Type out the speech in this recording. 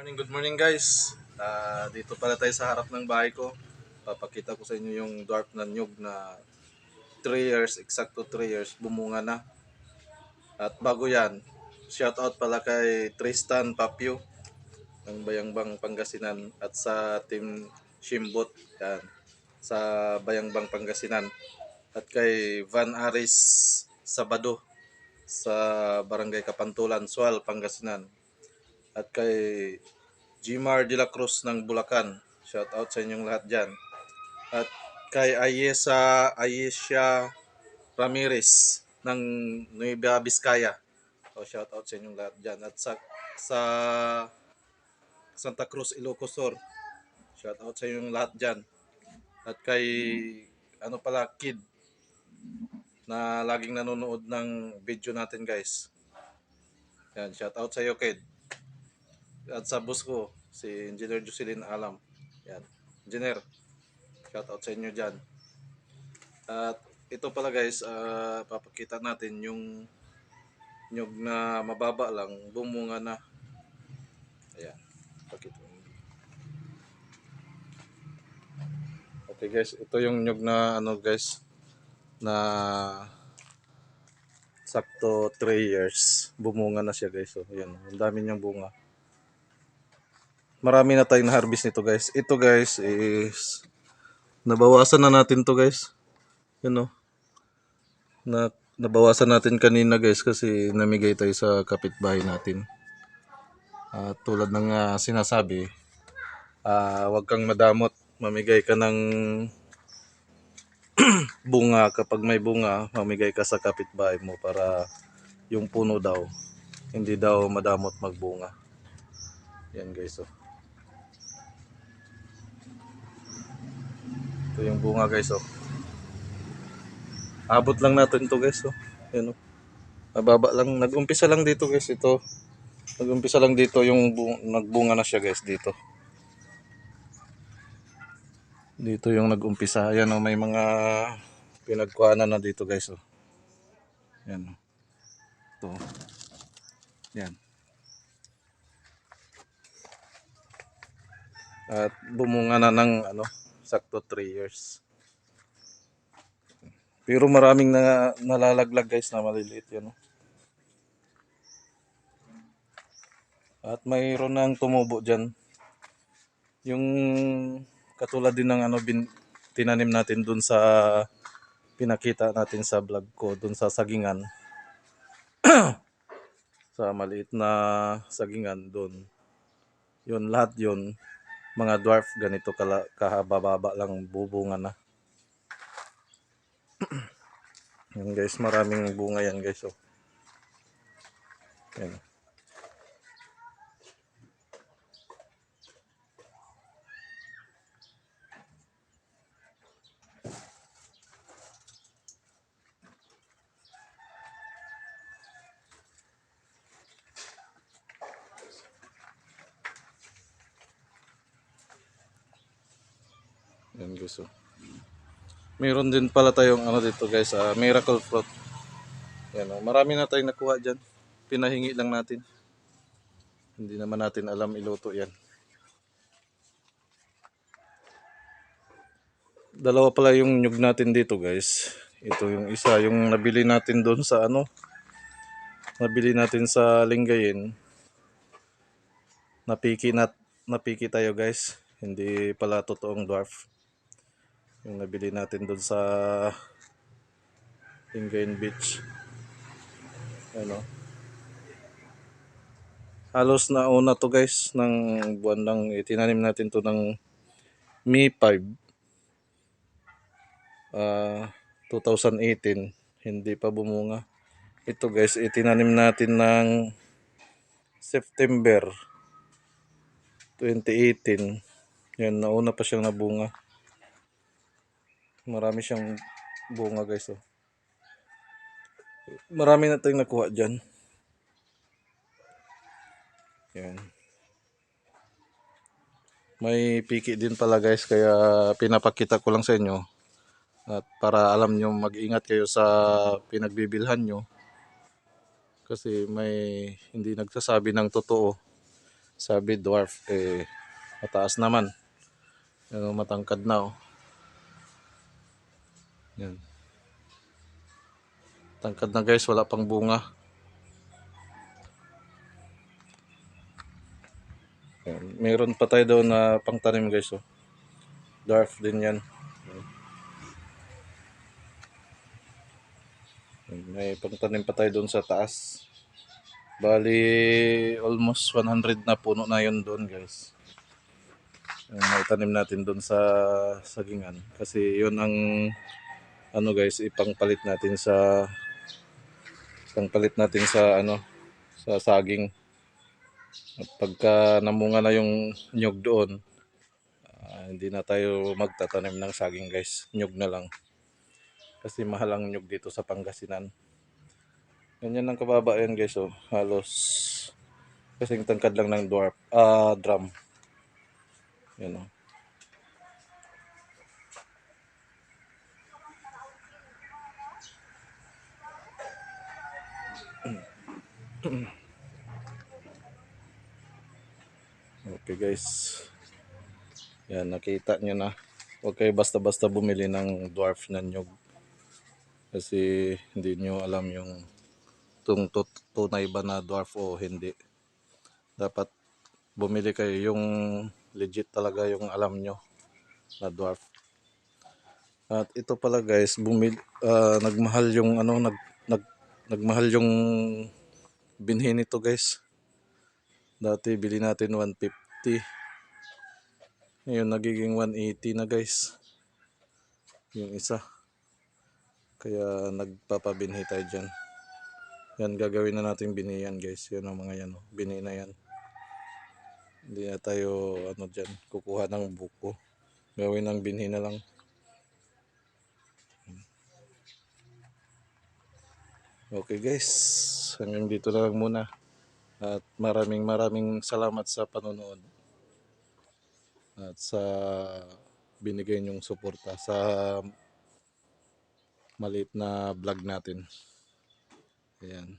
Good morning guys. Dito pala tayo sa harap ng bahay ko. Papakita ko sa inyo yung dwarf na nyug na 3 years, eksakto 3 years, bumunga na. At bago yan, shout out pala kay Tristan Papio ng Bayangbang Pangasinan at sa team Shimbot yan, sa Bayangbang Pangasinan. At kay Van Aris Sabado sa Barangay Kapantulan, Sual, Pangasinan. At kay Jimar de la Cruz ng Bulacan. Shout out sa inyong lahat dyan. At kay Ayesha Ramirez ng Nueva Vizcaya. Shout out sa inyong lahat dyan. At sa Santa Cruz, Ilocos Sur. Shout out sa inyong lahat dyan. At kay Kid na laging nanonood ng video natin guys. Yan, shout out sa iyo Kid. At sa boss ko, si Engineer Jocelyn Alam. Yan. Engineer, shout out sa inyo dyan. At ito pala guys, papakita natin yung nyug na mababa lang, bumunga na. Ayan. Pakita. Okay guys, ito yung nyug na guys, na sakto 3 years. Bumunga na siya guys. So, ayan. Ang dami niyang bunga. Marami na tayong na-harvest nito guys. Ito guys is nabawasan na natin to guys. Yun nabawasan natin kanina guys kasi namigay tayo sa kapitbahay natin. Tulad ng sinasabi, wag kang madamot. Mamigay ka ng bunga. Kapag may bunga, mamigay ka sa kapitbahay mo para yung puno daw hindi daw madamot magbunga. Yan guys. Ito yung bunga guys. Abot lang natin to guys. Yan, mababa lang. Nag-umpisa lang dito guys. Nag-umpisa lang dito yung nagbunga na siya guys dito. Dito yung nag-umpisa. Ayan may mga pinagkuhanan na dito guys. Yan. Ito. Yan. At bumunga na ng sakto 3 years. Pero maraming nalalaglag guys na maliliit yan. At mayroon nang tumubo dyan. Yung katulad din ng tinanim natin dun sa pinakita natin sa vlog ko dun sa sagingan. Sa maliit na sagingan dun. Yun lahat yun. Mga dwarf ganito kahaba-baba lang bubunga na. Yan guys, maraming bunga yan guys. Yan. Yan guys. Meron din pala tayong dito guys, miracle fruit. Yan, marami na tayong nakuha dyan. Pinahingi lang natin. Hindi naman natin alam iluto yan. Dalawa pala yung nyug natin dito guys. Ito yung isa, yung nabili natin doon sa nabili natin sa Lingayen. Napiki tayo guys. Hindi pala totoong dwarf. Yung nabili natin doon sa Lingayen Beach. Halos na una to guys ng buwan lang. Tinanim natin to ng May 5. 2018. Hindi pa bumunga. Ito guys, itinanim natin ng September 2018. Yan, nauna pa siyang nabunga. Marami siyang bunga guys. Marami na tayong nakuha dyan. Yan. May piki din pala guys, kaya pinapakita ko lang sa inyo. At para alam nyo, mag-ingat kayo sa pinagbibilhan nyo. Kasi may hindi nagsasabi ng totoo Sabi dwarf, mataas naman. Matangkad na, oh. Yan. Tangkad na guys, wala pang bunga. Yan. Meron pa tayo doon na pangtanim guys, oh. Dwarf din yan. May pangtanim pa tayo doon sa taas. Bali, almost 100 na puno na yun doon guys. Yung may tanim natin doon sa sagingan. Kasi yun ang ano guys, ipangpalit natin sa sa saging. At pagka namunga na yung nyug doon, hindi na tayo magtatanim ng saging guys. Nyug na lang. Kasi mahal ang nyug dito sa Pangasinan. Ganyan ang kababa yan guys, oh. Halos kasing tangkad lang ng drum. Yan, oh. Okay guys. Yan, nakita nyo na. Huwag kayo basta-basta bumili ng dwarf na nyug. Kasi hindi nyo alam yung tunay ba na dwarf o hindi. Dapat bumili kayo yung legit talaga yung alam nyo na dwarf. At ito pala guys, nagmahal yung nagmahal yung binhi nito guys. Dati bili natin 150. Ngayon nagiging 180 na guys. Yung isa. Kaya nagpapabinhi tayo dyan. Yan, gagawin na natin binhi yan guys. Yan ang mga yan, oh. Binhi na yan. Hindi na tayo dyan, kukuha ng buko. Gawin ng binhi na lang. Okay guys, hanggang dito na lang muna. At maraming salamat sa panonood. At sa binigay nyong suporta sa maliit na vlog natin. Ayan.